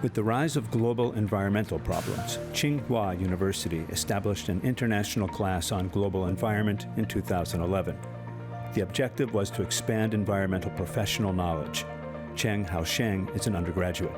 With the rise of global environmental problems, Tsinghua University established an international class on global environment in 2011. The objective was to expand environmental professional knowledge. Cheng Haosheng is an undergraduate.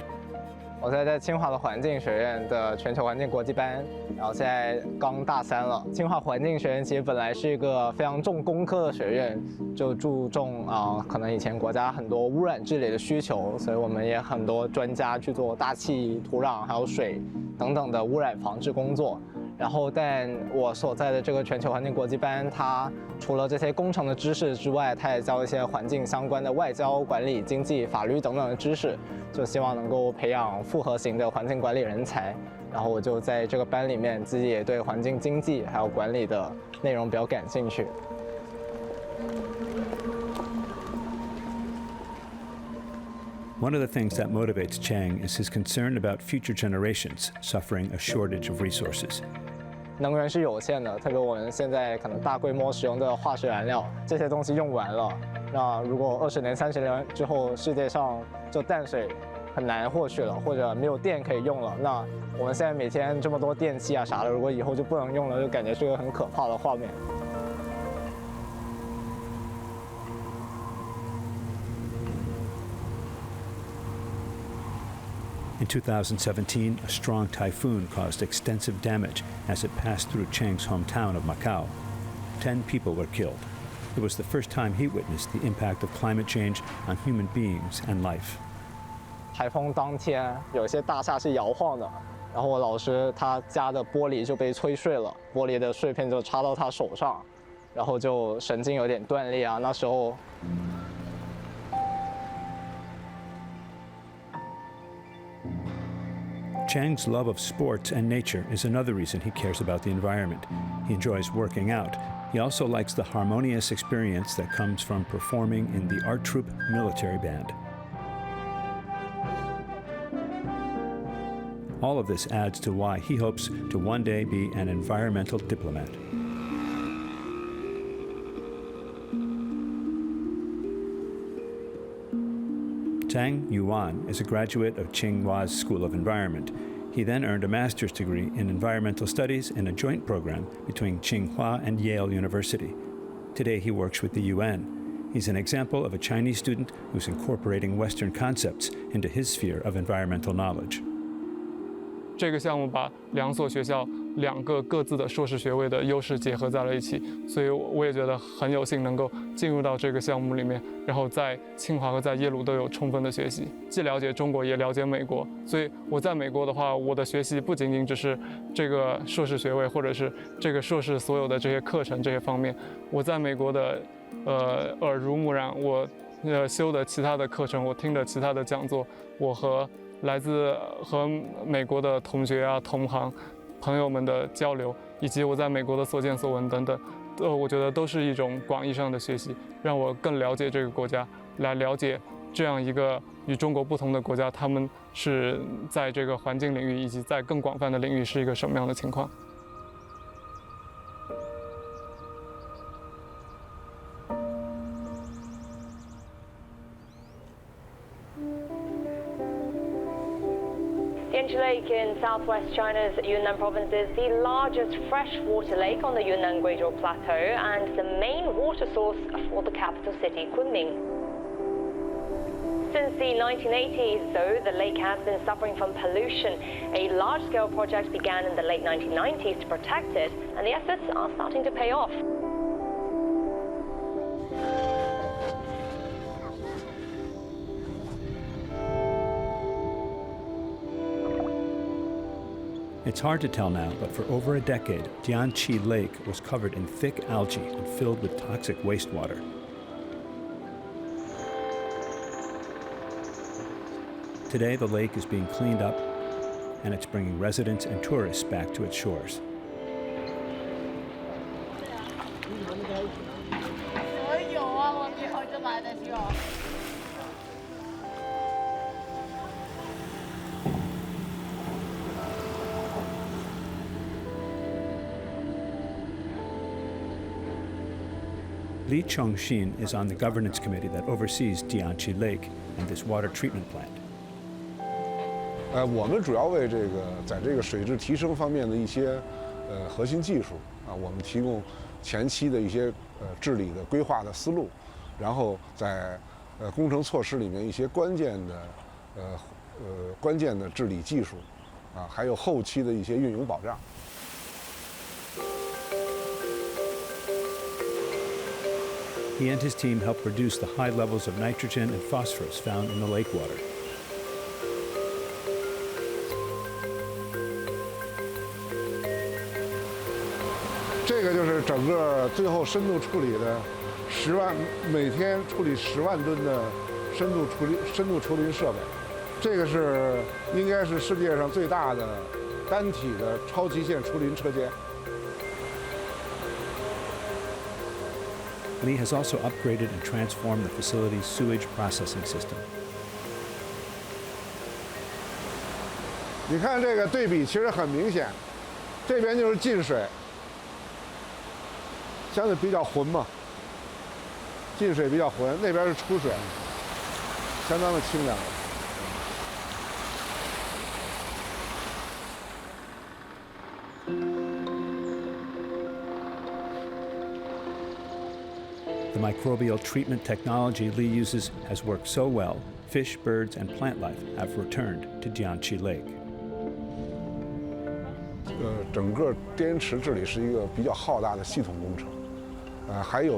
我现在在清华的环境学院的全球环境国际班，然后现在刚大3了。清华环境学院其实本来是一个非常重工科的学院，就注重可能以前国家很多污染治理的需求，所以我们也很多专家去做大气、土壤还有水等等的污染防治工作。然后，但我所在的这个全球环境国际班，它除了这些工程的知识之外，它也教一些环境相关的外交、管理、经济、法律等等的知识，就希望能够培养复合型的环境管理人才。然后我就在这个班里面，自己也对环境经济还有管理的内容比较感兴趣。One of the things that motivates Cheng is his concern about future generations suffering a shortage of resources. 能源是有限的，特别我们现在可能大规模使用的化石燃料，这些东西用完了，那如果20年、30年之后，世界上就淡水很难获取了，或者没有电可以用了，那我们现在每天这么多电器啊啥的，如果以后就不能用了，就感觉是个很可怕的画面。In 2017, a strong typhoon caused extensive damage as it passed through Cheng's hometown of Macau. 10 people were killed. It was the first time he witnessed the impact of climate change on human beings and life. 台风当天，有些大厦是摇晃的，然后我老师他家的玻璃就被吹碎了，玻璃的碎片就插到他手上，然后就神经有点断裂啊。那时候。Cheng's love of sports and nature is another reason he cares about the environment. He enjoys working out. He also likes the harmonious experience that comes from performing in the art troupe military band. All of this adds to why he hopes to one day be an environmental diplomat. Tang Yuan is a graduate of Tsinghua's School of Environment. He then earned a master's degree in environmental studies in a joint program between Tsinghua and Yale University. Today he works with the UN. He's an example of a Chinese student who's incorporating Western concepts into his sphere of environmental knowledge. 这个项目把2所学校2个各自的硕士学位的优势结合在了一起，所以我也觉得很有幸能够进入到这个项目里面，然后在清华和在耶鲁都有充分的学习，既了解中国也了解美国。所以我在美国的话，我的学习不仅仅只是这个硕士学位或者是这个硕士所有的这些课程这些方面，我在美国的耳濡目染，我修的其他的课程，我听的其他的讲座，我和来自美国的同学啊、同行、朋友们的交流，以及我在美国的所见所闻等等，我觉得都是一种广义上的学习，让我更了解这个国家，来了解这样一个与中国不同的国家，他们是在这个环境领域以及在更广泛的领域是一个什么样的情况。Tianchi Lake in southwest China's Yunnan province is the largest freshwater lake on the Yunnan Guizhou Plateau and the main water source for the capital city, Kunming. Since the 1980s, though, the lake has been suffering from pollution. A large-scale project began in the late 1990s to protect it, and the efforts are starting to pay off. It's hard to tell now, but for over a decade, Tianchi Lake was covered in thick algae and filled with toxic wastewater. Today, the lake is being cleaned up, and it's bringing residents and tourists back to its shores. Li Chongxin is on the governance committee that oversees Tianchi Lake and this water treatment plant. 我们主要为这个在这个水质提升方面的一些核心技术啊，我们提供前期的一些治理的规划的思路，然后在工程措施里面一些关键的治理技术啊，还有后期的一些运营保障。He and his team helped reduce the high levels of nitrogen and phosphorus found in the lake water. 这个就是整个最后深度处理的每天处理10万吨的深度除林设备，这个应该是世界上最大的单体的超极限除林车间。Lee has also upgraded and transformed the facility's sewage processing system. 你看这个对比其实很明显，这边就是进水，相对比较浑嘛，进水比较浑，那边是出水，相当的清凉。The microbial treatment technology Lee uses has worked so well, fish, birds, and plant life have returned to Jiangxi Lake. 整个滇池治理是一个比较浩大的系统工程，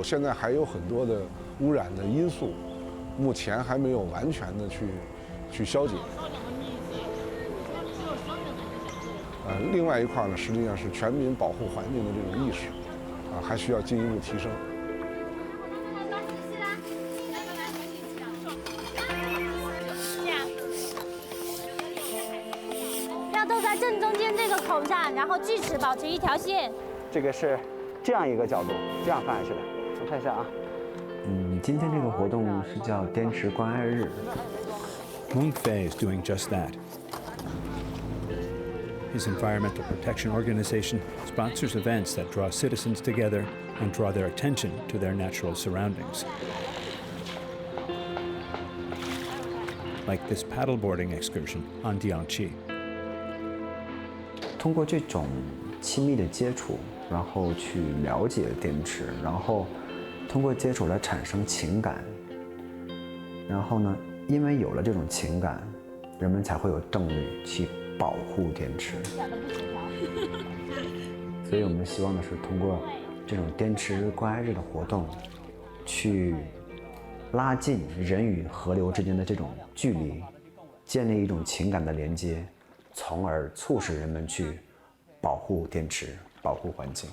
现在还有很多的污染的因素，目前还没有完全的去消解。另外一块呢，实际上是全民保护环境的这种意识，还需要进一步提升。都在正中间这个口上，然后锯齿保持一条线。这个是这样一个角度，这样放下去的。我看一下啊。今天这个活动是叫滇池关爱日。Mung Fei is doing just that. His environmental protection organization sponsors events that draw citizens together and draw their attention to their natural surroundings. Like this paddleboarding excursion on Jiangxi. 通过这种亲密的接触，然后去了解滇池，然后通过接触来产生情感，然后呢，因为有了这种情感，人们才会有动力去保护滇池。所以我们希望的是通过这种滇池关爱日的活动，去拉近人与河流之间的这种距离，建立一种情感的连接。从而促使人们去保护滇池，保护环境。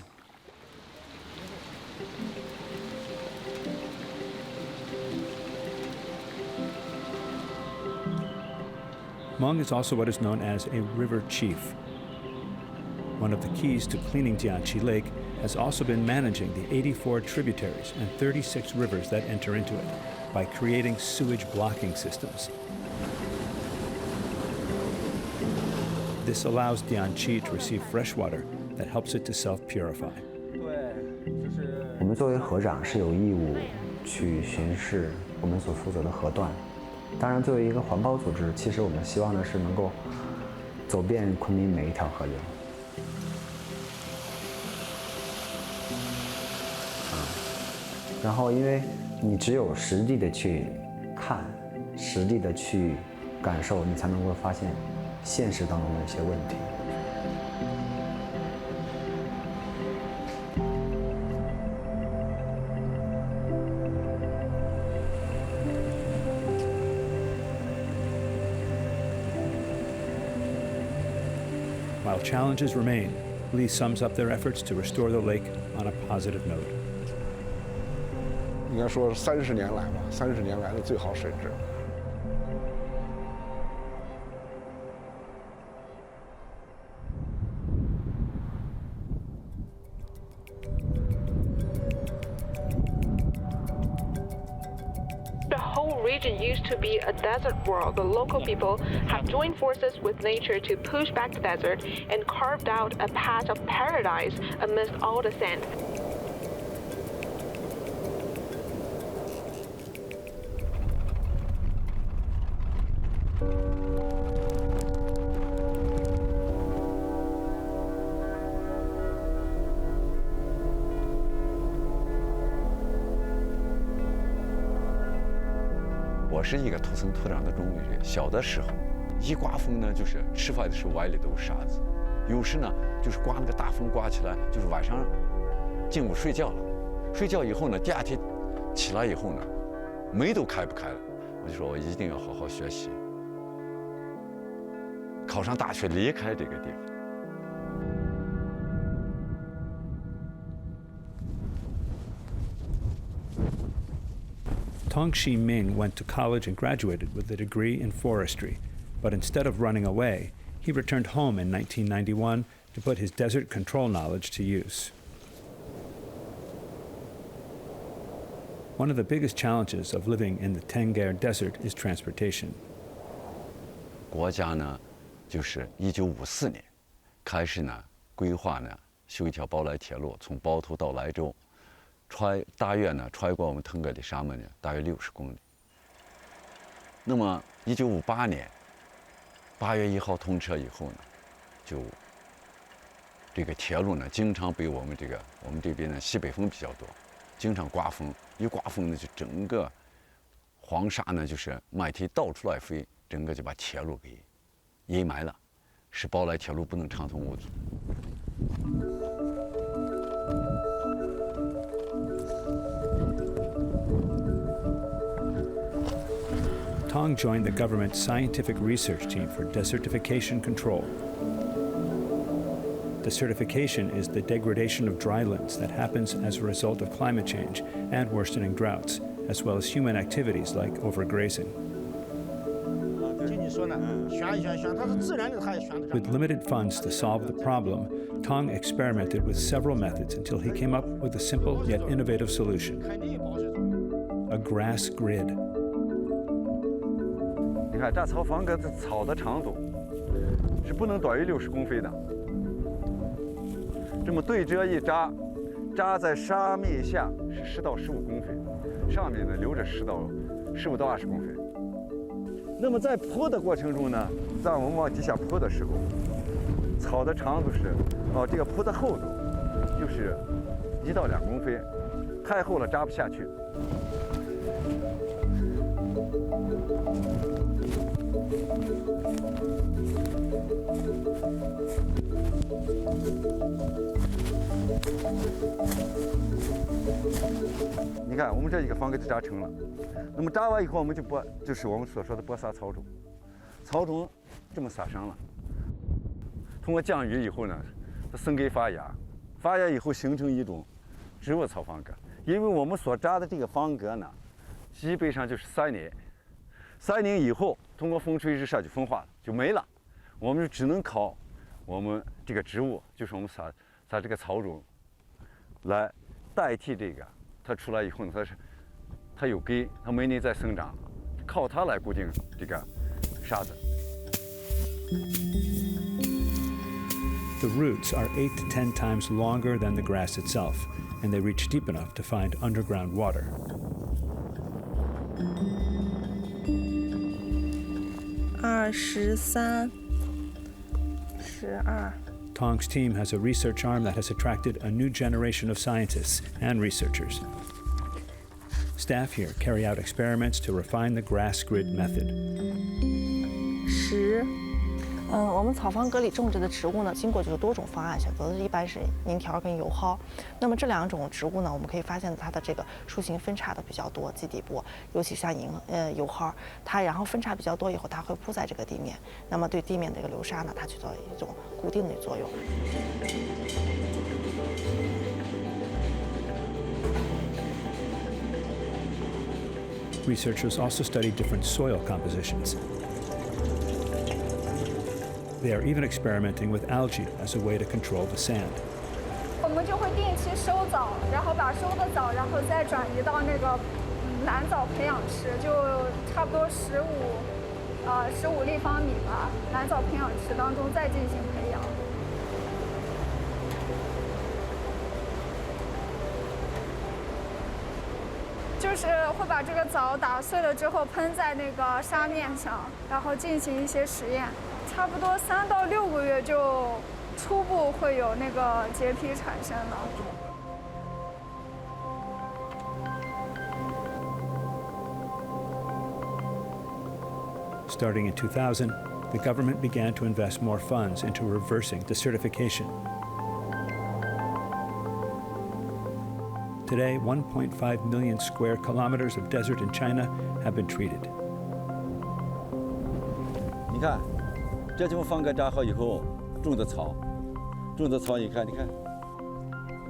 Mung is also what is known as a river chief. One of the keys to cleaning Jiangxi Lake has also been managing the 84 tributaries and 36 rivers that enter into it by creating sewage blocking systems. This allows Jiangxi to receive fresh water that helps it to self-purify. 我们作为河长是有义务去巡视我们所负责的河段。当然，作为一个环保组织，其实我们希望的是能够走遍昆明每一条河流。然后，因为你只有实地的去看，实地的去感受，你才能够发现现实当中的一些问题。While challenges remain, Lee sums up their efforts to restore the lake on a positive note. 应该说30年来吧，30年来的最好水质。The whole region used to be a desert world. The local people have joined forces with nature to push back the desert and carved out a patch of paradise amidst all the sand. 是一个土生土长的东北人，小的时候，一刮风呢，就是吃饭的时候碗里都是沙子，有时呢就是刮那个大风刮起来，就是晚上进屋睡觉了，睡觉以后呢，第二天起来以后呢，门都开不开了。我就说我一定要好好学习，考上大学，离开这个地方。 Tong Shi Ming went to college and graduated with a degree in forestry, but instead of running away, he returned home in 1991 to put his desert control knowledge to use. One of the biggest challenges of living in the Tenggare Desert is transportation. 国家呢，就是1954年开始呢规划呢修一条包来铁路，从包头到莱州。 大约呢，穿过我们腾格里沙漠呢，大约60公里。那么，1958年8月1号通车以后呢，就这个铁路呢，经常被我们这边呢西北风比较多，经常刮风，一刮风呢，就整个黄沙呢就是麦田到处来飞，整个就把铁路给阴霾了，使包来铁路不能畅通无阻。 Tong joined the government's scientific research team for desertification control. Desertification is the degradation of drylands that happens as a result of climate change and worsening droughts, as well as human activities like overgrazing. With limited funds to solve the problem, Tong experimented with several methods until he came up with a simple yet innovative solution: a grass grid. 你看，这草方格的草的长度是不能短于60公分的。这么对折一扎，扎在沙面下是10到15公分，上面呢留着15到20公分。那么在铺的过程中呢，在我们往底下铺的时候，草的长度是这个铺的厚度就是1到2公分，太厚了扎不下去。 你看，我们这一个方格就扎成了。那么扎完以后，我们就是我们所说的播撒草种。草种这么撒上了，通过降雨以后呢，它生根发芽，发芽以后形成一种植物草方格。因为我们所扎的这个方格呢，基本上就是3年，3年以后通过风吹日晒就风化了，就没了。我们只能靠我们这个植物，就是我们撒这个草种，来代替这个。 它出来以后呢，它有根，它每年在生长，靠它来固定这个沙子。The roots are 8 to 10 times longer than the grass itself, and they reach deep enough to find underground water. Tong's team has a research arm that has attracted a new generation of scientists and researchers. Staff here carry out experiments to refine the grass grid method. 我们草方格里种植的植物呢，经过就是多种方案，选择的一般是柠条跟油蒿。那么这2种植物呢，我们可以发现它的这个树形分叉的比较多，基底部，尤其像油蒿，它然后分叉比较多以后，它会铺在这个地面，那么对地面的这个流沙呢，它起到一种固定的作用。 Researchers also study different soil compositions. They are even experimenting with algae as a way to control the sand. 我们就会定期收藻，然后把收的藻，然后再转移到那个蓝藻培养池，就差不多15立方米吧，蓝藻培养池当中再进行培养。 就是会把这个藻打碎了之后喷在那个沙面上，然后进行一些实验，差不多3到6个月就初步会有那个结皮产生了。Starting in 2000, the government began to invest more funds into reversing desertification. Today, 1.5 million square kilometers of desert in China have been treated. 你看，这地方方格扎好以后，种的草，你看，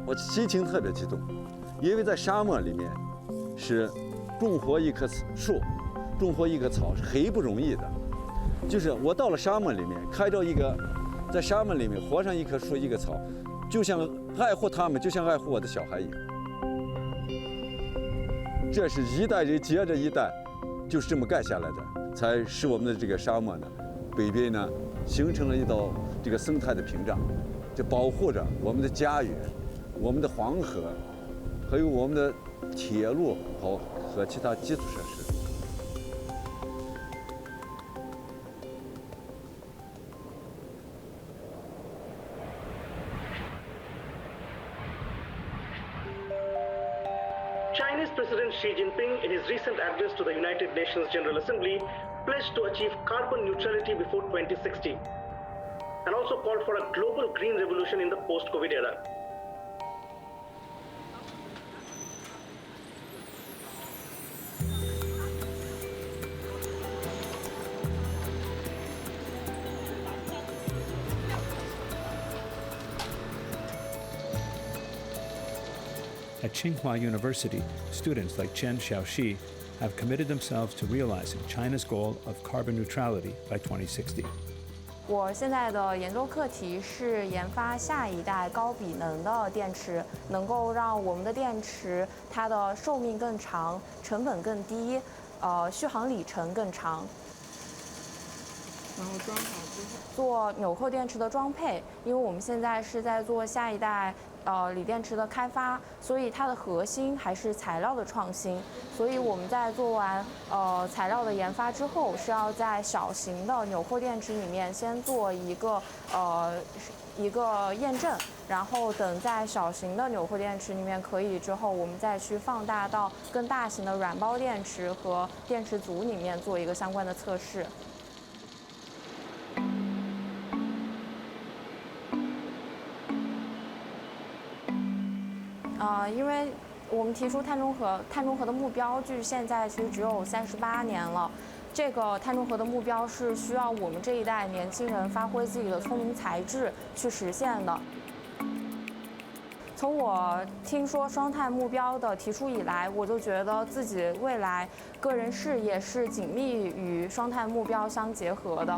我心情特别激动，因为在沙漠里面，是种活一棵树，种活一棵草是很不容易的。就是我到了沙漠里面，开着一个，在沙漠里面活上一棵树一个草，就像爱护它们，就像爱护我的小孩一样。这是一代人接着一代，就是这么盖下来的，才使我们的这个沙漠呢，北边呢形成了一道这个生态的屏障，就保护着我们的家园、我们的黄河，还有我们的铁路和其他基础设施。Chinese President Xi Jinping, in his recent address to the United Nations General Assembly, pledged to achieve carbon neutrality before 2060, and also called for a global green revolution in the post-COVID era. At Tsinghua University, students like Chen Xiaoxi have committed themselves to realizing China's goal of carbon neutrality by 2060. 我现在的研究课题是研发下一代高比能的电池，能够让我们的电池它的寿命更长，成本更低，续航里程更长。然后装好之后，做纽扣电池的装配，因为我们现在是在做下一代锂电池的开发，所以它的核心还是材料的创新。所以我们在做完材料的研发之后，是要在小型的纽扣电池里面先做一个验证，然后等在小型的纽扣电池里面可以之后，我们再去放大到更大型的软包电池和电池组里面做一个相关的测试。因为我们提出碳中和的目标，距现在其实只有38年了。这个碳中和的目标是需要我们这一代年轻人发挥自己的聪明才智去实现的。从我听说双碳目标的提出以来，我就觉得自己未来个人事业是紧密与双碳目标相结合的。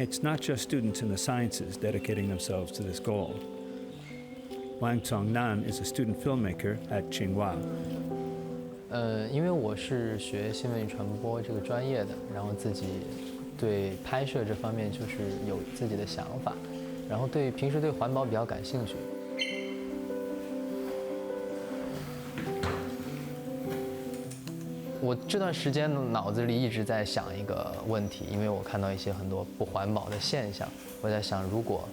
It's not just students in the sciences dedicating themselves to this goal. Wang Congnan is a student filmmaker at Tsinghua. 因为我是学新闻与传播这个专业的，然后自己对拍摄这方面就是有自己的想法，然后平时对环保比较感兴趣。我这段时间脑子里一直在想一个问题，因为我看到一些很多不环保的现象，我在想，如果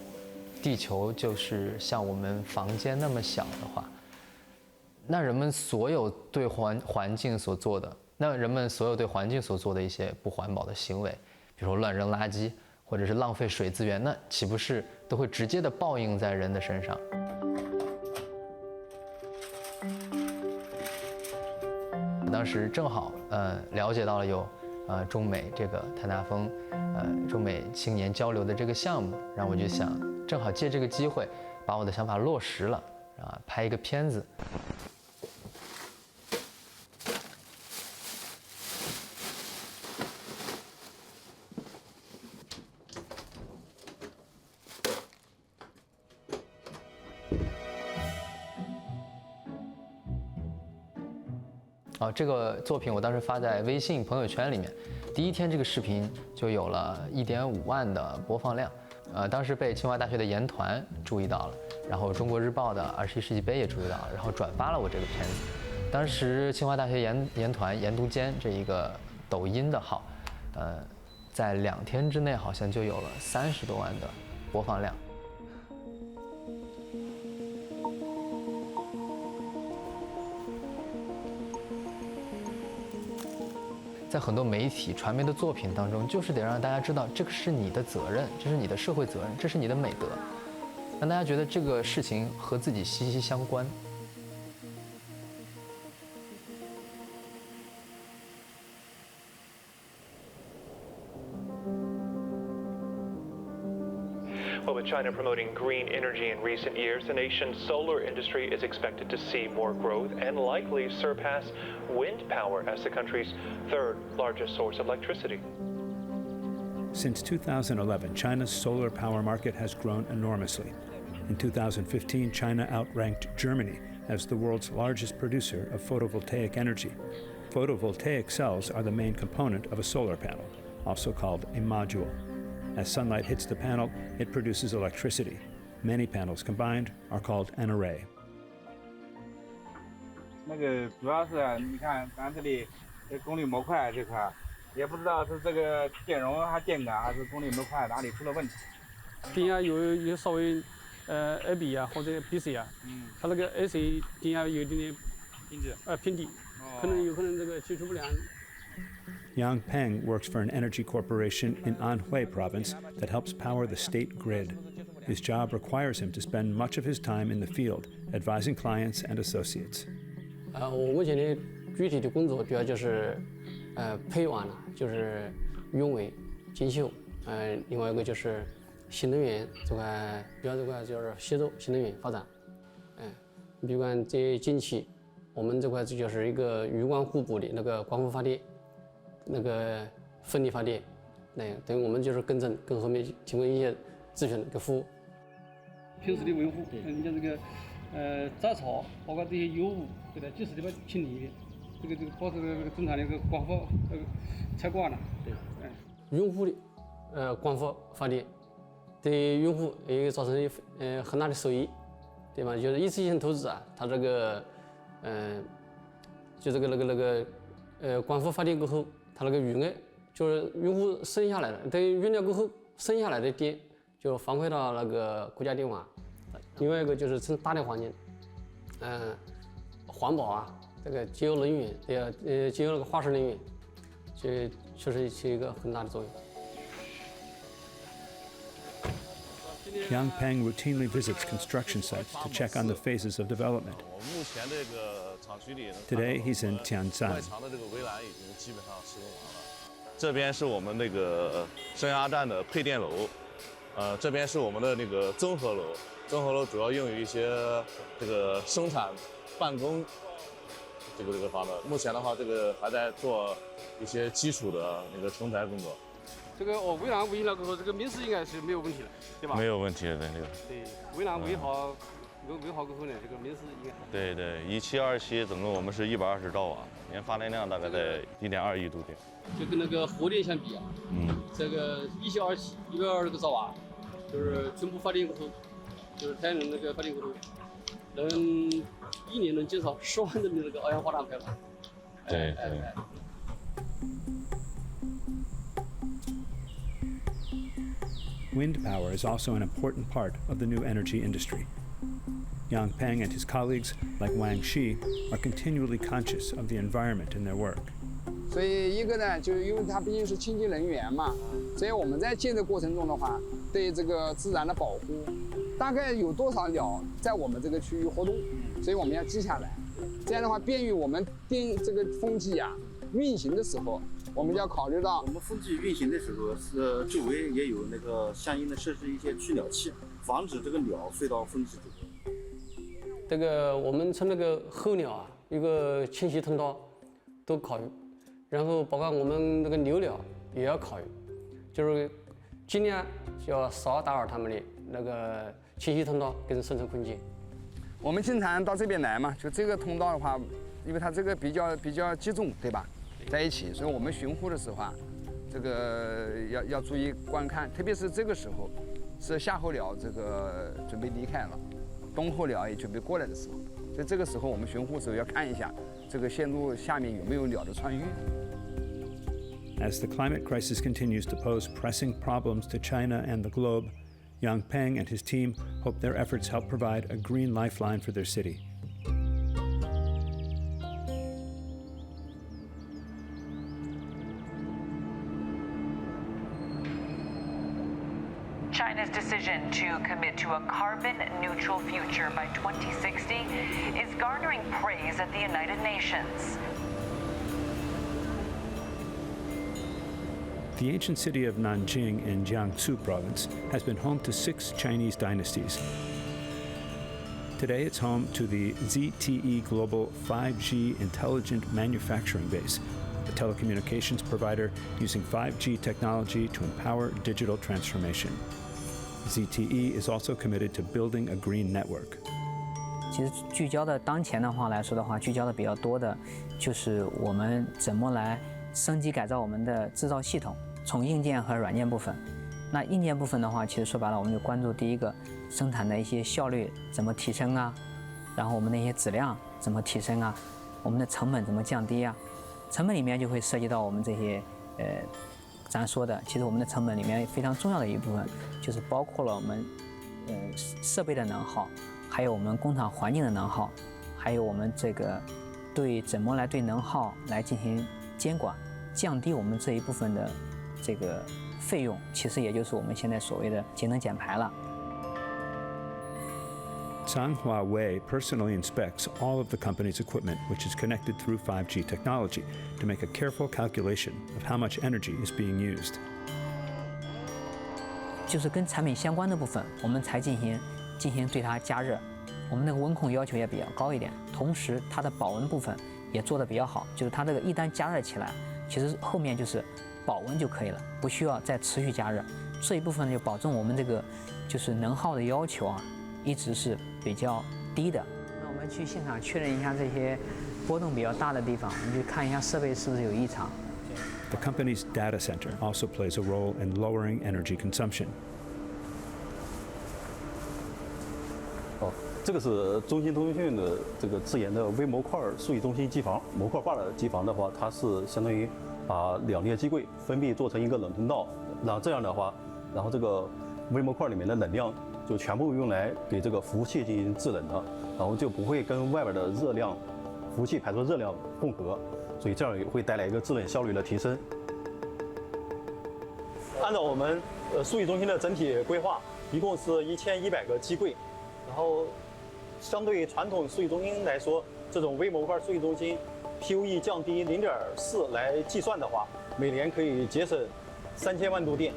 地球就是像我们房间那么小的话，那人们所有对环境所做的一些不环保的行为，比如说乱扔垃圾或者是浪费水资源，那岂不是都会直接的报应在人的身上？当时正好了解到了有中美这个碳达峰中美青年交流的这个项目，然后我就想正好借这个机会把我的想法落实了，拍一个片子。这个作品我当时发在微信朋友圈里面，第一天这个视频就有了1.5万的播放量，当时被清华大学的研团注意到了，然后中国日报的21世纪杯也注意到了，然后转发了我这个片子。当时清华大学研团研读间这一个抖音的号，在2天之内好像就有了30多万的播放量。在很多媒体传媒的作品当中，就是得让大家知道这个是你的责任，这是你的社会责任，这是你的美德，让大家觉得这个事情和自己息息相关。Well, with China promoting green energy in recent years, the nation's solar industry is expected to see more growth and likely surpass wind power as the country's third largest source of electricity. Since 2011, China's solar power market has grown enormously. In 2015, China outranked Germany as the world's largest producer of photovoltaic energy. Photovoltaic cells are the main component of a solar panel, also called a module. As sunlight hits the panel, it produces electricity. Many panels combined are called an array. 那个主要是你看咱这里这功率模块这块，也不知道是这个电容还电感还是功率模块哪里出了问题。电压有稍微AB 啊或者 BC 啊，它那个 AC 电压有一点点偏低，有可能这个接触不良。Yang Peng works for an energy corporation in Anhui province that helps power the state grid. His job requires him to spend much of his time in the field, advising clients and associates. 我目前的具体的工作主要就是配网了，就是运维、精修，另外一个就是新能源这块，主要这块就是协助新能源发展。比如讲这近期我们这块就是一个鱼光互补的那个光伏发电。那个风力发电，等于我们就是跟后面提供一些咨询跟服务。平时的维护，你像这个杂草，包括这些油污，给它及时的把清理，这个保持这个正常的一个光伏采挂呢。对，用户的光伏发电，对用户也造成很大的收益，对吧？就是一次性投资啊，它这个就这个光伏发电过后。它那个余额就是用户省下来的，等于用掉过后省下来的电就反馈到那个国家电网。另外一个就是从大的环境，环保啊，这个节约能源，节约那个化石能源，这确实起一个很大的作用。Yang Peng routinely visits construction sites to check on the phases of development. Today, he's in Tianzan. 这边是我们那个升压站的配电楼，这边是我们的那个综合楼。综合楼主要用于一些这个生产、办公这个方面。目前的话，这个还在做一些基础的那个承载工作。这个围栏围了过后，这个民事应该是没有问题的，对吧？没有问题的，这个。对，围栏围好过后呢，这个民事应该。对对，17、27，总共我们是120兆瓦，年发电量大概在1.2亿度电。就跟那个核电相比啊，这个17、27，120个兆瓦，就是全部发电过后，就是太阳能那个发电过后，一年能减少10万吨的那个二氧化碳排放。对对。Wind power is also an important part of the new energy industry. Yang Peng and his colleagues, like Wang Shi, are continually conscious of the environment in their work. 所以一个呢，就是因为它毕竟是清洁能源嘛，所以我们在建设过程中的话，对这个自然的保护，大概有多少鸟在我们这个区域活动，所以我们要记下来。这样的话，便于我们这个风机啊运行的时候。 我们就要考虑到，我们风机运行的时候是周围也有那个相应的设置一些驱鸟器，防止这个鸟飞到风机中。这个我们从那个候鸟啊，一个迁徙通道都考虑，然后包括我们那个留鸟也要考虑，就是尽量要少打扰它们的那个迁徙通道跟生存空间。我们经常到这边来嘛，就这个通道的话，因为它这个比较集中，对吧？ 在一起，所以我们巡护的时候啊，这个要注意观看，特别是这个时候，是夏候鸟这个准备离开了，冬候鸟也准备过来的时候，所以这个时候我们巡护的时候要看一下这个线路下面有没有鸟的穿越。As the climate crisis continues to pose pressing problems to China and the globe, Yang Peng and his team hope their efforts help provide a green lifeline for their city. China's decision to commit to a carbon-neutral future by 2060 is garnering praise at the United Nations. The ancient city of Nanjing in Jiangsu province has been home to 6 Chinese dynasties. Today it's home to the ZTE Global 5G Intelligent Manufacturing Base, a telecommunications provider using 5G technology to empower digital transformation. ZTE is also committed to building a green network. 其实聚焦的当前的话来说的话，聚焦的比较多的就是我们怎么来升级改造我们的制造系统，从硬件和软件部分。那硬件部分的话，其实说白了，我们就关注第一个生产的一些效率怎么提升啊，然后我们的一些质量怎么提升啊，我们的成本怎么降低啊。成本里面就会涉及到我们这些咱说的，其实我们的成本里面非常重要的一部分，就是包括了我们设备的能耗，还有我们工厂环境的能耗，还有我们这个对怎么来对能耗来进行监管，降低我们这一部分的这个费用，其实也就是我们现在所谓的节能减排了。Changhua Wei personally inspects all of the company's equipment, which is connected through 5G technology, to make a careful calculation of how much energy is being used. 就是跟产品相关的部分，我们才进行对它加热。我们那个温控要求也比较高一点，同时它的保温部分也做得比较好，就是它这个一旦加热起来，其实后面就是保温就可以了，不需要再持续加热。这一部分就保证我们这个就是能耗的要求啊，一直是比较低的。那我们去现场确认一下这些波动比较大的地方，我们去看一下设备是不是有异常。The company's data center also plays a role in lowering energy consumption. 这个是中兴通讯的这个自研的微模块数据中心机房，模块化的机房的话，它是相当于把2列机柜分别做成一个冷通道，然后这样的话，然后这个微模块里面的能量就全部用来给这个服务器进行制冷的，然后就不会跟外边的热量服务器排出热量混合，所以这样也会带来一个制冷效率的提升。按照我们数据中心的整体规划，一共是1100个机柜，然后相对传统数据中心来说，这种微模块数据中心 PUE 降低0.4来计算的话，每年可以节省3000万度电。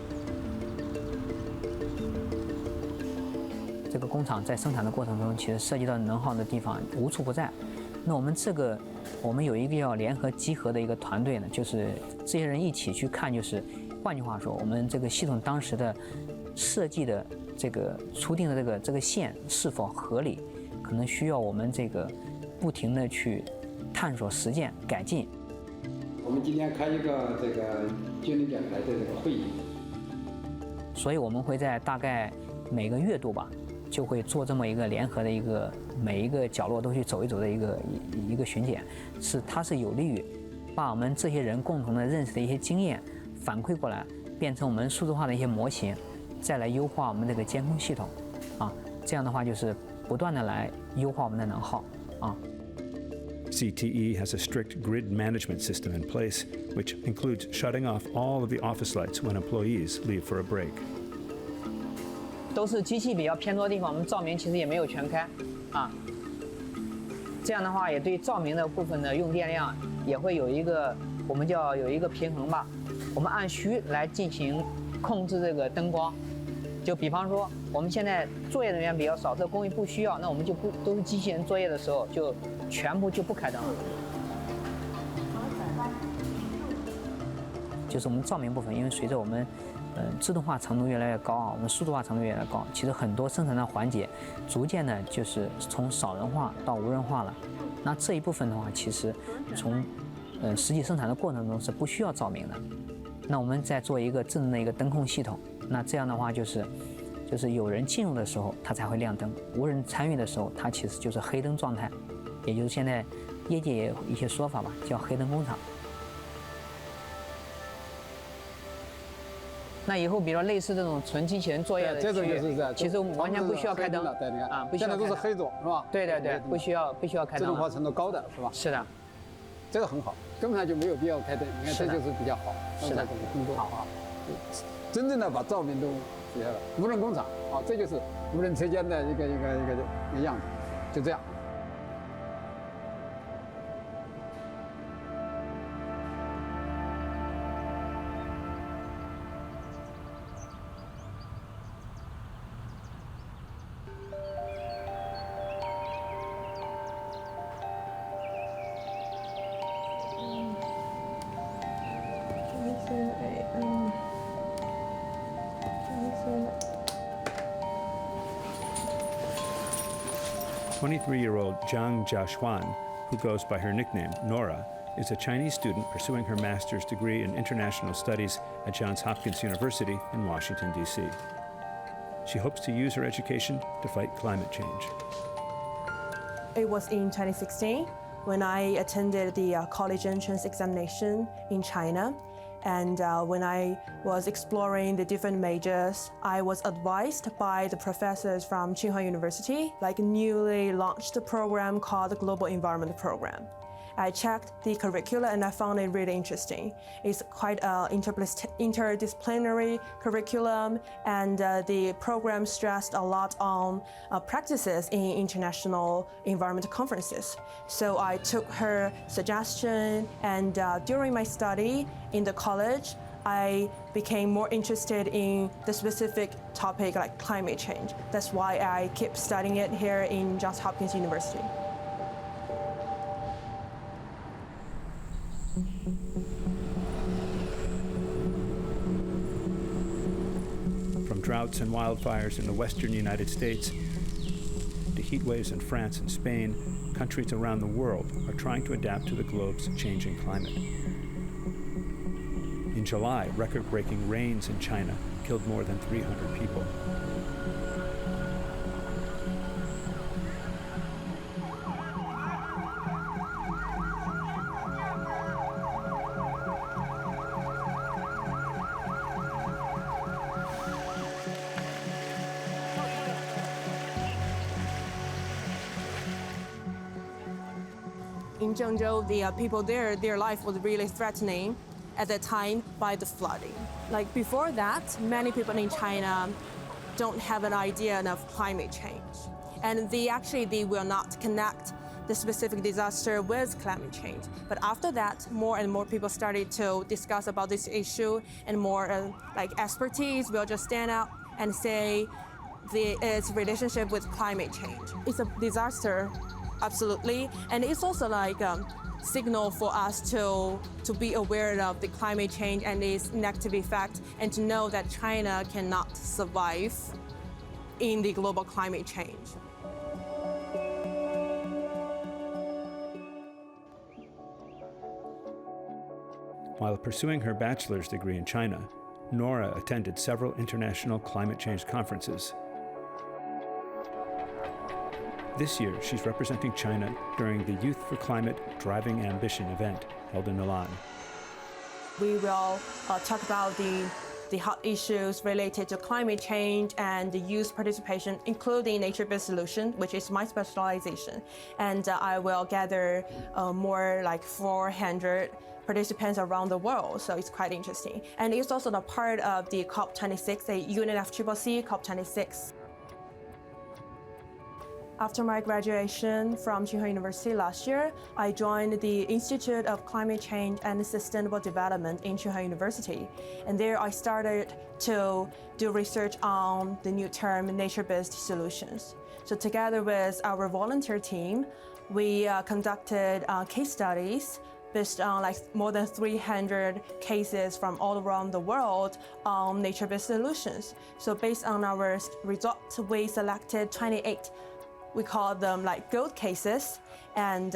这个工厂在生产的过程中，其实涉及到能耗的地方无处不在。那我们有一个要联合集合的一个团队呢，就是这些人一起去看，就是换句话说，我们这个系统当时的设计的这个初定的这个线是否合理，可能需要我们这个不停的去探索、实践、改进。我们今天开一个这个节能减排的这个会议，所以我们会在大概每个月度吧，就会做这么一个联合的一个每一个角落都去走一走的一个巡检，它是有利于把我们这些人共同的认识的一些经验反馈过来，变成我们数字化的一些模型，再来优化我们这个监控系统，啊，这样的话就是不断的来优化我们的能耗，啊。ZTE has a strict grid management system in place, which includes shutting off all of the office lights when employees leave for a break. 都是机器比较偏多的地方，我们照明其实也没有全开，啊，这样的话也对照明的部分的用电量也会有一个我们叫有一个平衡吧。我们按需来进行控制这个灯光，就比方说我们现在作业人员比较少，这工艺不需要，那我们就不都是机器人作业的时候就全部就不开灯了。就是我们照明部分，因为随着我们自动化程度越来越高啊，我们数字化程度越来越高，其实很多生产的环节逐渐的就是从少人化到无人化了。那这一部分的话，其实从实际生产的过程中是不需要照明的。那我们再做一个智能的一个灯控系统，那这样的话就是有人进入的时候它才会亮灯，无人参与的时候它其实就是黑灯状态，也就是现在业界也有一些说法吧，叫黑灯工厂。那以后比如说类似这种纯机器人作业的，这种就是这样，其实我们完全不需要开灯啊，不需要。现在都是黑种是吧？对对对，不需要开灯。自动化程度高的是吧？是的，这个很好，根本上就没有必要开灯。你看这就是比较好，是的，工作好，真正的把照明都出现了无人工厂，啊，这就是无人车间的一个样子，就这样。23-year-old Zhang Jiaxuan, who goes by her nickname Nora, is a Chinese student pursuing her master's degree in international studies at Johns Hopkins University in Washington, D.C. She hopes to use her education to fight climate change. It was in 2016 when I attended the college entrance examination in China. And when I was exploring the different majors, I was advised by the professors from Tsinghua University, like a newly launched program called the Global Environment Program. I checked the curricula and I found it really interesting. It's quite an interdisciplinary curriculum, and the program stressed a lot on practices in international environment conferences. So I took her suggestion, and during my study in the college, I became more interested in the specific topic like climate change. That's why I keep studying it here in Johns Hopkins University. From droughts and wildfires in the western United States to heat waves in France and Spain, countries around the world are trying to adapt to the globe's changing climate. In July, record-breaking rains in China killed more than 300 people. In Zhengzhou, the people there, their life was really threatening at that time by the flooding. Like before that, many people in China don't have an idea of climate change. And they will not connect the specific disaster with climate change. But after that, more and more people started to discuss about this issue, and more expertise will just stand up and say its relationship with climate change. It's a disaster, absolutely, and it's also like a signal for us to be aware of the climate change and its negative effect, and to know that China cannot survive in the global climate change. While pursuing her bachelor's degree in China, Nora attended several international climate change conferences. This year, she's representing China during the Youth for Climate Driving Ambition event held in Milan. We will talk about the hot issues related to climate change and the youth participation, including nature-based solutions, which is my specialization. And I will gather more like 400 participants around the world, so it's quite interesting. And it's also a part of the COP26, the UNFCCC COP26. After my graduation from Tsinghua University last year, I joined the Institute of Climate Change and Sustainable Development in Tsinghua University. And there I started to do research on the new term nature-based solutions. So together with our volunteer team, we conducted case studies based on more than 300 cases from all around the world on nature-based solutions. So based on our results, we selected 28. We call them gold cases, and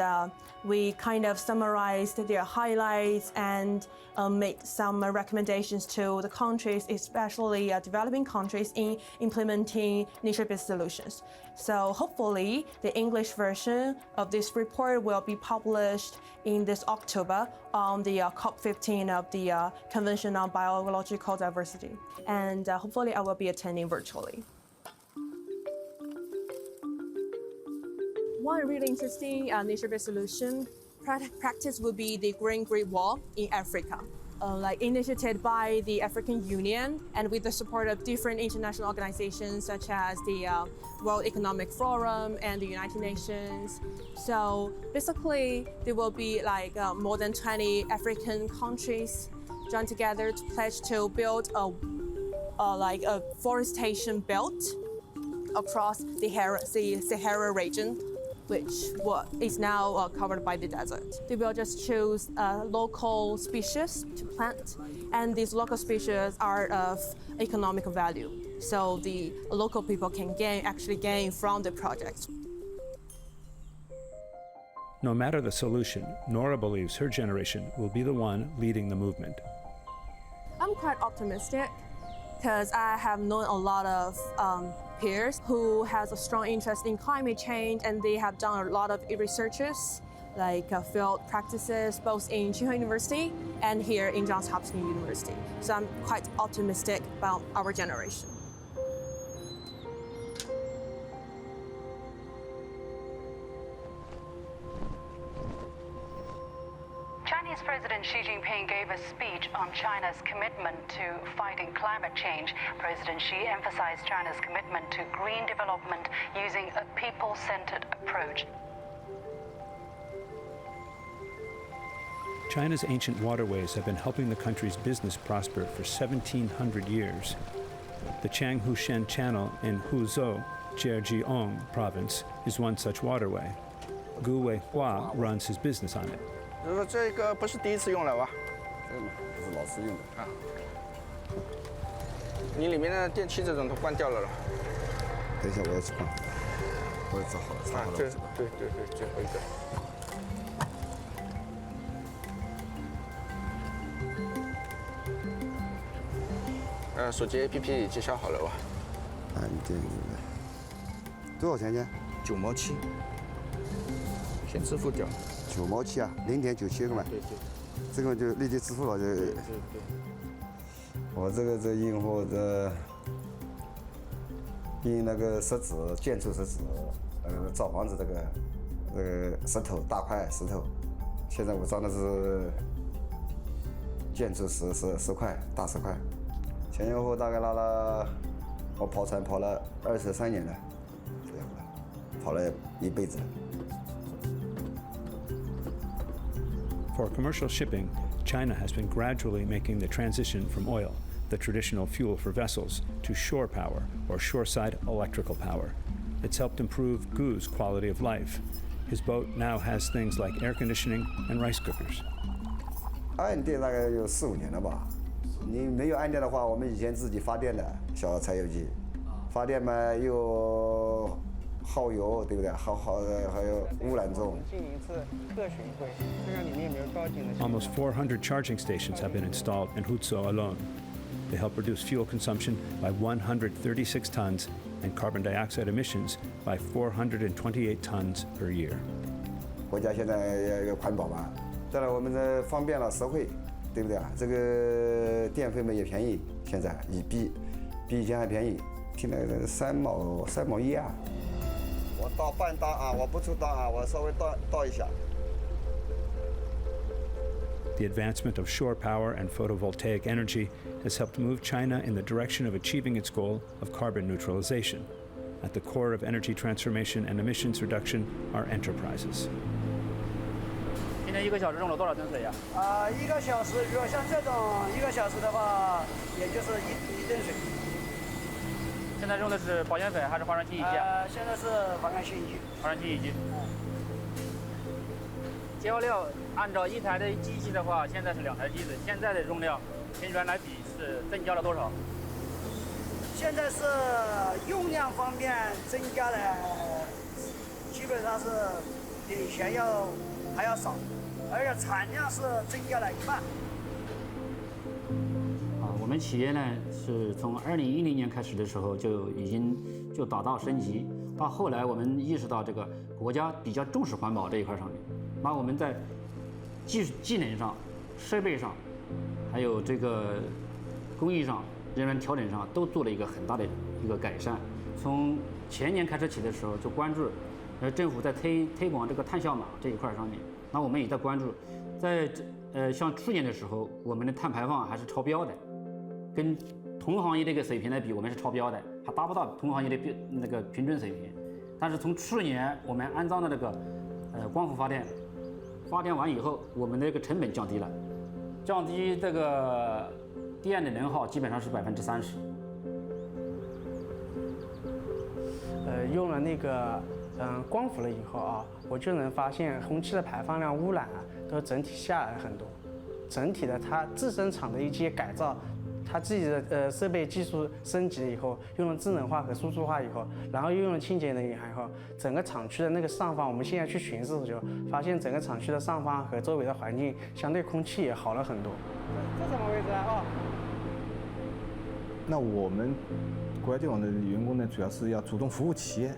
we kind of summarized their highlights and make some recommendations to the countries, especially developing countries, in implementing nature-based solutions. So hopefully the English version of this report will be published in this October on the COP15 of the Convention on Biological Diversity. And hopefully I will be attending virtually. One really interesting nature-based solution practice would be the Green Great Wall in Africa. initiated by the African Union and with the support of different international organizations such as the World Economic Forum and the United Nations. So basically, there will be more than 20 African countries join together to pledge to build a forestation belt across the Sahara region, which is now covered by the desert. They will just choose local species to plant, and these local species are of economic value. So the local people can actually gain from the project. No matter the solution, Nora believes her generation will be the one leading the movement. I'm quite optimistic because I have known a lot of peers who has a strong interest in climate change, and they have done a lot of researches, field practices, both in Tsinghua University and here in Johns Hopkins University. So I'm quite optimistic about our generation. Chinese President Xi Jinping gave a speech on China's commitment to fighting climate change. President Xi emphasized China's commitment to green development using a people-centered approach. China's ancient waterways have been helping the country's business prosper for 1,700 years. The Changhu-Shen Channel in Huzhou, Zhejiang province, is one such waterway. Gu Weihua runs his business on it. 这个不是第一次用了吧？这个不是老师用的啊。你里面的电器这种都关掉了。等一下，我要去关。我找好了，查好了。对，最后一个。手机 APP 已经下好了吧？按键多少钱呢？9毛7。先支付掉。9毛7啊，0.97个嘛。对。这个就立即支付了就。对。我这印货印那个石子，建筑石子，造房子这个石头，大块石头。现在我装的是建筑10块，大10块。前前后后大概拉了，我跑船跑了23年了，这样的，跑了一辈子了。For commercial shipping, China has been gradually making the transition from oil, the traditional fuel for vessels, to shore power or shoreside electrical power. It's helped improve Gu's quality of life. His boat now has things like air conditioning and rice cookers. 暗电大概有4、5年了吧。你没有暗电的话，我们以前自己发电的小柴油机，发电嘛又耗油，对不对？还有污染重。进一次特巡会，看看里面有没有高警的。Almost 400 charging stations have been installed in Huzhou alone. They help reduce fuel consumption by 136 tons and carbon dioxide emissions by 428 tons per year. 国家现在要环保嘛，当然我们这方便了实惠，对不对啊？这个电费嘛也便宜，现在比以前还便宜，现在3毛1啊。我倒半倒啊，我不出倒啊，我稍微倒一下。The advancement of shore power and photovoltaic energy has helped move China in the direction of achieving its goal of carbon neutralization. At the core of energy transformation and emissions reduction are enterprises. 今天1个小时用了多少吨水呀？1个小时，如果像这种1个小时的话，也就是1吨水。现在用的是保鲜粉还是划船清洗剂？现在是划船清洗剂。划船清洗剂。浇料按照1台的机器的话，现在是2台机子，现在的用料跟原来比是增加了多少？现在是用量方面增加了，基本上是比以前还要少，而且产量是增加了1半。我们企业呢是从2010年开始的时候就已经达到升级，到后来我们意识到这个国家比较重视环保这一块上面，把我们在技能上、设备上，还有这个工艺上、人员调整上都做了一个很大的一个改善。从前年开始起的时候就关注，政府在推广这个碳效码这一块上面，那我们也在关注在像去年的时候，我们的碳排放还是超标的，跟同行业的一个水平来比，我们是超标的，还达不到同行业的那个平均水平。但是从去年我们安装的那个光伏发电，发电完以后，我们的这个成本降低了，降低这个电的能耗基本上是30%。用了那个光伏了以后啊，我就能发现空气的排放量、污染啊，都整体下来了很多。整体的它自身厂的一些改造，它自己的设备技术升级了以后，用了智能化和数字化以后，然后又用了清洁能源以后，整个厂区的那个上方，我们现在去巡视的时候，发现整个厂区的上方和周围的环境相对空气也好了很多。这什么位置啊？哦。那我们国家电网的员工呢，主要是要主动服务企业，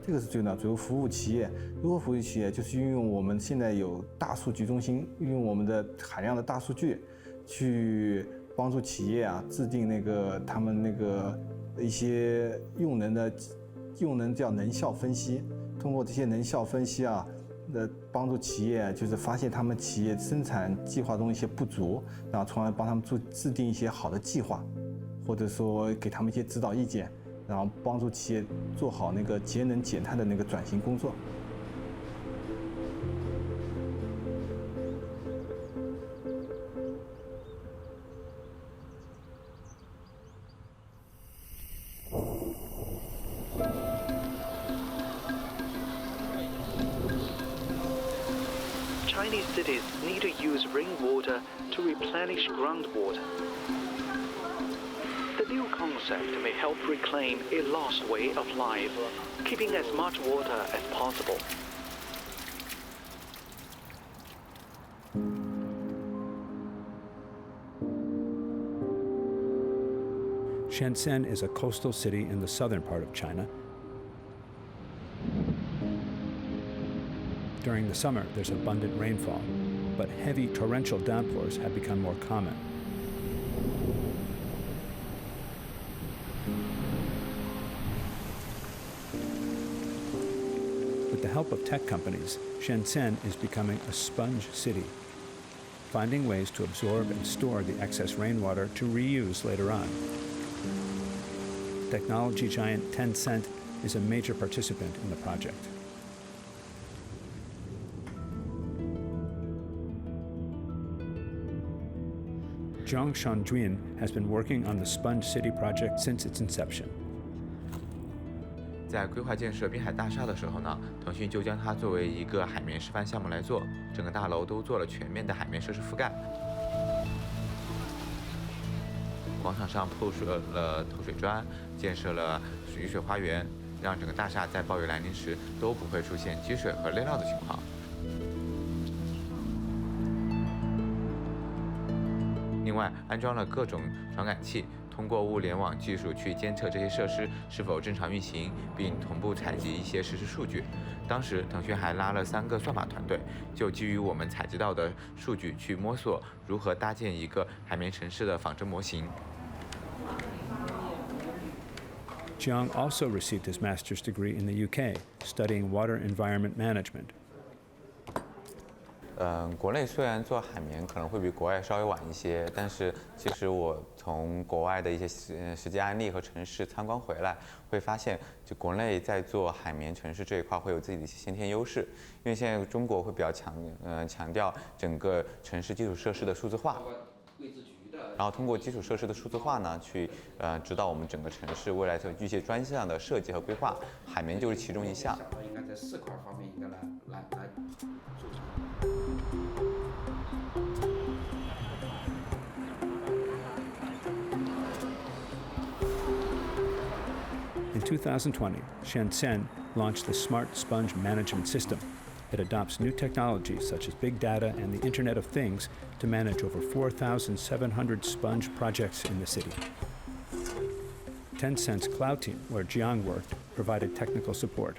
这个是最重要，主动服务企业。如何服务企业？就是运用我们现在有大数据中心，运用我们的海量的大数据，去帮助企业啊制定他们一些用能叫能效分析。通过这些能效分析啊，帮助企业就是发现他们企业生产计划中一些不足，然后从而帮他们制定一些好的计划。或者说给他们一些指导意见，然后帮助企业做好节能减碳的转型工作。Chinese cities need to use rainwater to replenish groundwater. The new concept may help reclaim a lost way of life, keeping as much water as possible. Shenzhen is a coastal city in the southern part of China. During the summer, there's abundant rainfall, but heavy torrential downpours have become more common. With the help of tech companies, Shenzhen is becoming a sponge city, finding ways to absorb and store the excess rainwater to reuse later on. Technology giant Tencent is a major participant in the project. Zhang Shanjuan has been working on the Sponge City project since its inception. 在规划建设滨海大厦的时候呢，腾讯就将它作为一个海绵示范项目来做，整个大楼都做了全面的海绵设施覆盖。广场上铺设了透水砖，建设了雨水花园，让整个大厦在暴雨来临时都不会出现积水和内涝的情况。另外，安装了各种传感器。 通过物联网技术去监测这些设施是否正常运行，并同步采集一些实时数据。当时，腾讯还拉了3个算法团队，就基于我们采集到的数据去摸索如何搭建一个海绵城市的仿真模型。Jiang also received his master's degree in the UK, studying water environment management. 国内虽然做海绵可能会比国外稍微晚一些，但是其实我从国外的一些实际案例和城市参观回来，会发现就国内在做海绵城市这一块会有自己的一些先天优势，因为现在中国会比较强调整个城市基础设施的数字化，然后通过基础设施的数字化呢，去指导我们整个城市未来的一些专项的设计和规划，海绵就是其中一项。应该在4块方面应该来做成。 In 2020, Shenzhen launched the Smart Sponge Management System. It adopts new technologies such as big data and the Internet of Things to manage over 4,700 sponge projects in the city. Tencent's cloud team, where Jiang worked, provided technical support.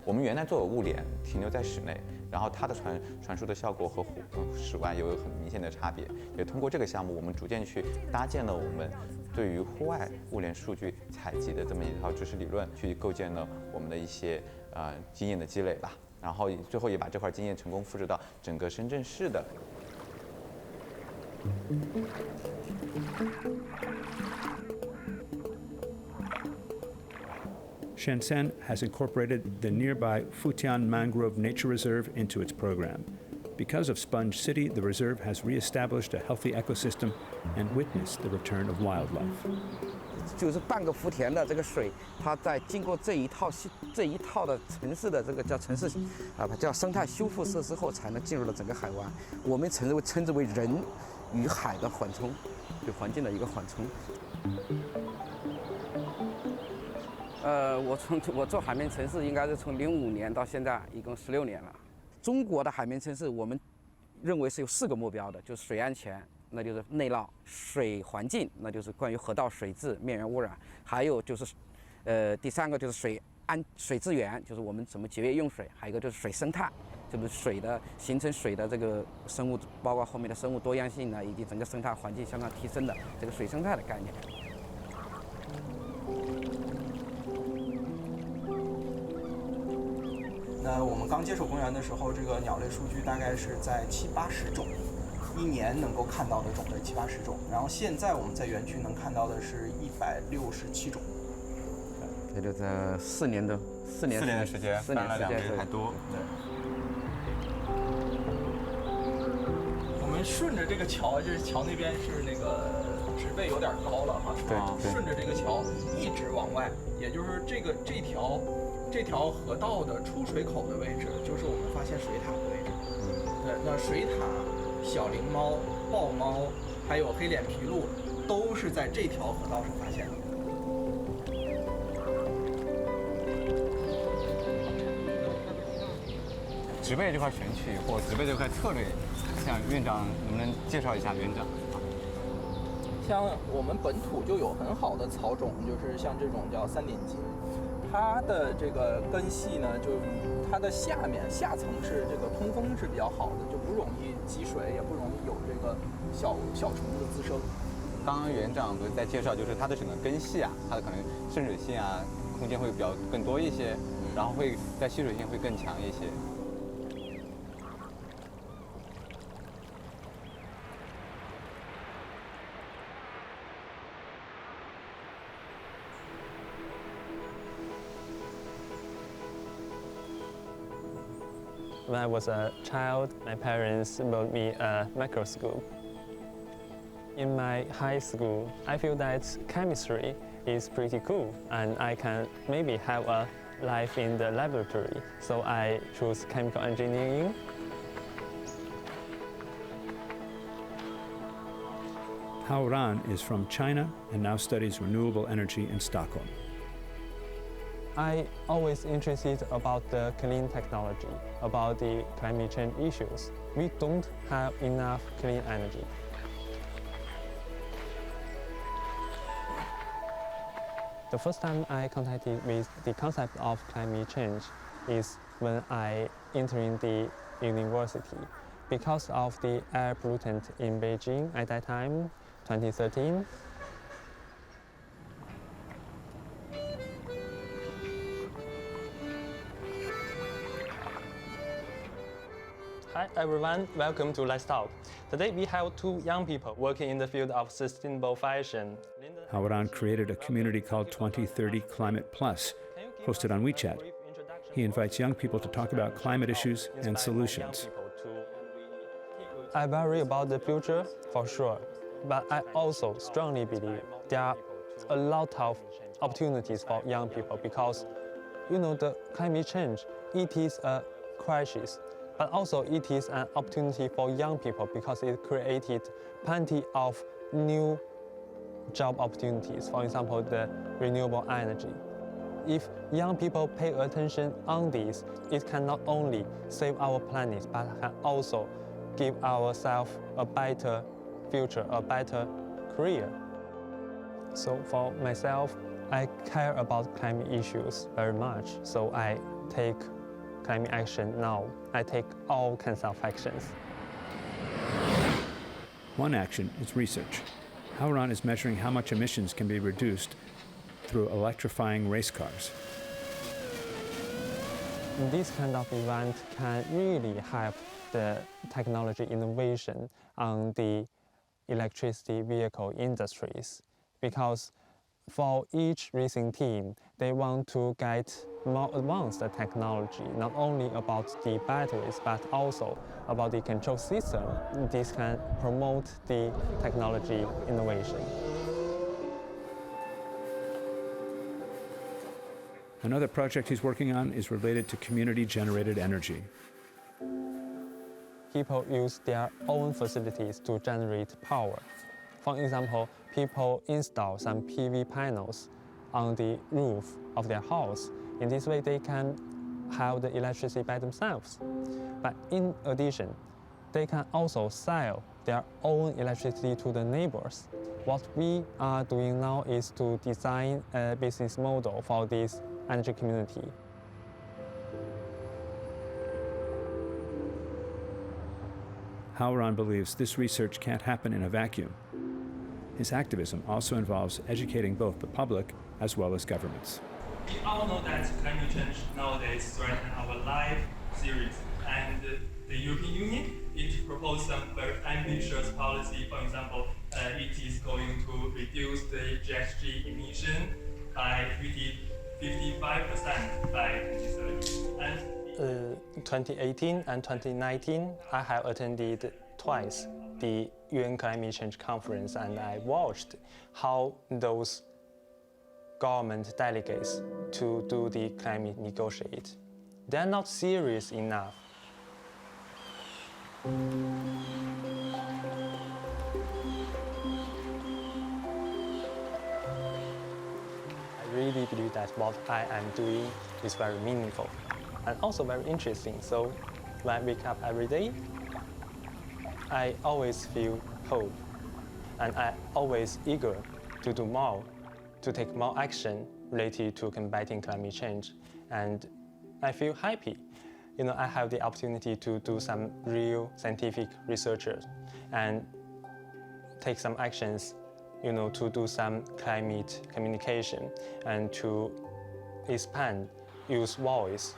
我们原来做物联停留在室内，然后它的传输的效果和室外有很明显的差别。也通过这个项目，我们逐渐去搭建了我们对于户外物联数据采集的这么一套知识理论，去构建了我们的一些经验的积累吧。然后最后也把这块经验成功复制到整个深圳市的。Shenzhen has incorporated the nearby Futian Mangrove Nature Reserve into its program. Because of Sponge City, the reserve has reestablished a healthy ecosystem and witnessed the return of wildlife. 就是半个福田的这个水，它在经过这一套的城市的这个叫城市叫生态修复设施后，才能进入了整个海湾。我们称之为人与海的缓冲，对环境的一个缓冲。我做海绵城市应该是从05年到现在，一共16年了。中国的海绵城市，我们认为是有4个目标的，就是水安全，那就是内涝；水环境，那就是关于河道水质、面源污染；还有就是，第3个就是水资源，就是我们怎么节约用水；还有一个就是水生态，就是水的形成水的这个生物，包括后面的生物多样性呢，以及整个生态环境向上提升的这个水生态的概念。那我们刚接手公园的时候，这个鸟类数据大概是在70-80种，一年能够看到的种类70-80种。然后现在我们在园区能看到的是167种。也就在4年的时间，翻了2倍还多。对。我们顺着这个桥，就是桥那边是那个植被有点高了哈，对，顺着这个桥一直往外，也就是这条河道的出水口的位置，就是我们发现水獭的位置。对，那水獭、小灵猫、豹猫，还有黑脸琵鹭，都是在这条河道上发现的。植被这块选取或植被这块策略，像院长能不能介绍一下？院长，像我们本土就有很好的草种，就是像这种叫3点茎。它的这个根系呢，就它的下层是这个通风是比较好的，就不容易积水，也不容易有这个小虫子的滋生。刚刚园长不是在介绍，就是它的整个根系啊，它的可能渗水性啊，空间会更多一些，然后会在吸水性会更强一些。When I was a child, my parents bought me a microscope. In my high school, I feel that chemistry is pretty cool and I can maybe have a life in the laboratory. So I chose chemical engineering. Hao Ran is from China and now studies renewable energy in Stockholm. I always interested about the clean technology, about the climate change issues. We don't have enough clean energy. The first time I contacted with the concept of climate change is when I entered the university. Because of the air pollutant in Beijing at that time, 2013, Hi everyone, welcome to Let's Talk. Today we have 2 young people working in the field of sustainable fashion. Hao Ran created a community called 2030 Climate Plus, hosted on WeChat. He invites young people to talk about climate issues and solutions. I worry about the future for sure, but I also strongly believe there are a lot of opportunities for young people because, the climate change, it is a crisis. But also it is an opportunity for young people because it created plenty of new job opportunities, for example, the renewable energy. If young people pay attention on this, it can not only save our planet, but can also give ourselves a better future, a better career. So for myself, I care about climate issues very much, so I take climate action now. I take all kinds of actions. One action is research. Hao Ran is measuring how much emissions can be reduced through electrifying race cars. this kind of event can really help the technology innovation on the electricity vehicle industries, because for each racing team, they want to get more advanced technology, not only about the batteries, but also about the control system. This can promote the technology innovation. Another project he's working on is related to community-generated energy. People use their own facilities to generate power. For example, people install some PV panels on the roof of their house. In this way, they can have the electricity by themselves. But in addition, they can also sell their own electricity to the neighbors. What we are doing now is to design a business model for this energy community. Howron believes this research can't happen in a vacuum. His activism also involves educating both the public as well as governments. We all know that climate change nowadays threatens our life series, and the European Union proposed some very ambitious policy. For example, it is going to reduce the GHG emission by 55% by 2030. And 2018 and 2019, I have attended twice the UN Climate Change Conference, and I watched how those government delegates to do the climate negotiate. They're not serious enough. I really believe that what I am doing is very meaningful and also very interesting. So when I wake up every day, I always feel hope, and I'm always eager to do more, to take more action related to combating climate change. And I feel happy. I have the opportunity to do some real scientific research and take some actions, to do some climate communication and to use voice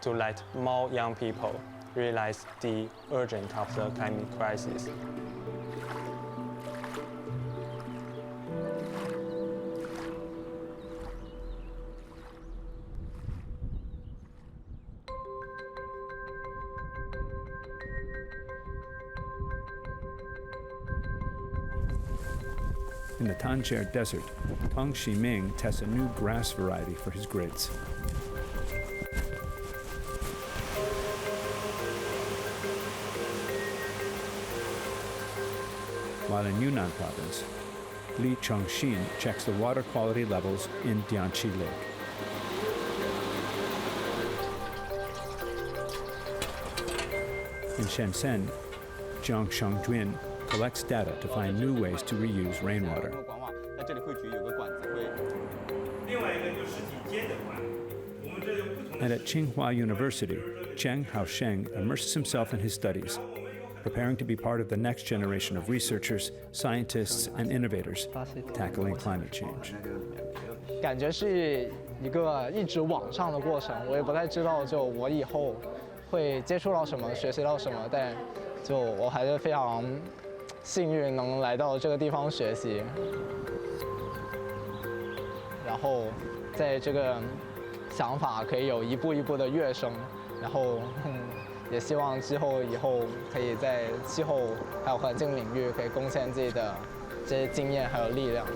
to let more young people realize the urgency of the climate crisis. In the Tangier Desert, Tong Shiming tests a new grass variety for his grids. While in Yunnan province, Li Chongxin checks the water quality levels in Dianqi Lake. In Shenzhen, Jiang Shengjuan collects data to find new ways to reuse rainwater. And at Tsinghua University, Zheng Haosheng immerses himself in his studies, preparing to be part of the next generation of researchers, scientists, and innovators tackling climate change. 感觉是一个一直往上的过程，我也不太知道就我以后会接触到什么，学习到什么，但就我还是非常幸运能来到这个地方学习，然后在这个想法可以有一步一步的跃升，然后也希望以后可以在气候还有环境领域可以贡献自己的这些经验还有力量。